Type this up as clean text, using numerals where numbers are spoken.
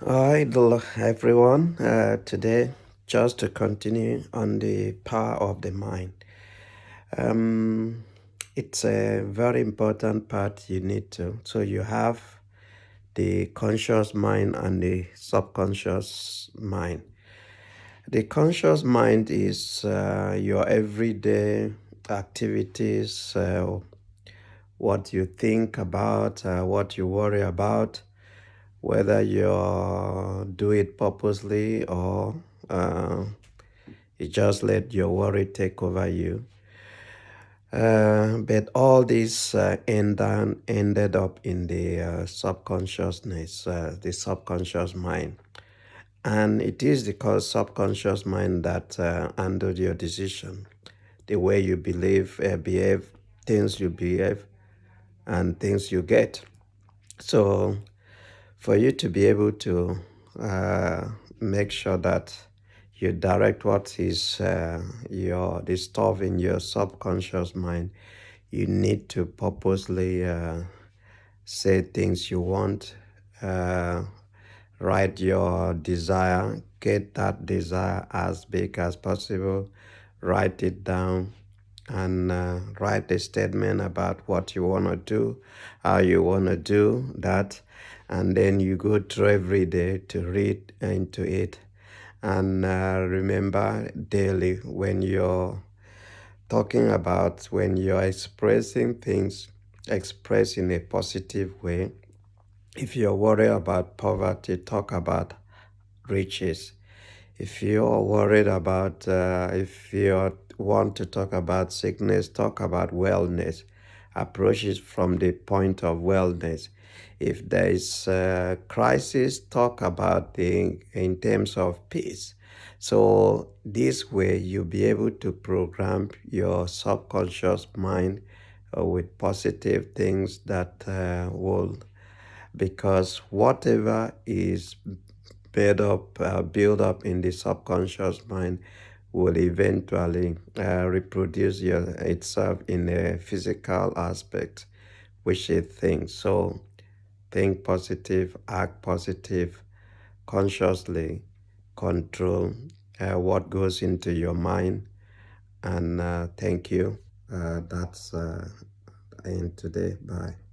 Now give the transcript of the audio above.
Hi, everyone. Today, just to continue on the power of the mind. Um, it's a very important part you need to. So you have the conscious mind and the subconscious mind. The conscious mind is your everyday activities, what you think about, what you worry about, whether you do it purposely or uh, you just let your worry take over you. But all this ended up in the subconsciousness, the subconscious mind. And it is the subconscious mind that handled your decision, the way you behave, things you behave, and things you get. So for you to be able to uh, make sure that you direct what is the stuff in your subconscious mind, you need to purposely say things you want, uh, write your desire, get that desire as big as possible, write it down, and write a statement about what you want to do, how you want to do that, and then you go through every day to read into it. And remember daily when you're expressing things, express in a positive way. If you're worried about poverty, talk about riches. If you're worried about, if you want to talk about sickness, talk about wellness. Approach it from the point of wellness. If there is a crisis, talk about the in terms of peace. So this way you'll be able to program your subconscious mind with positive things that will, because whatever is build up in the subconscious mind will eventually reproduce itself in a physical aspect, which it thinks. So think positive, act positive, consciously control what goes into your mind. And thank you. That's in today. Bye.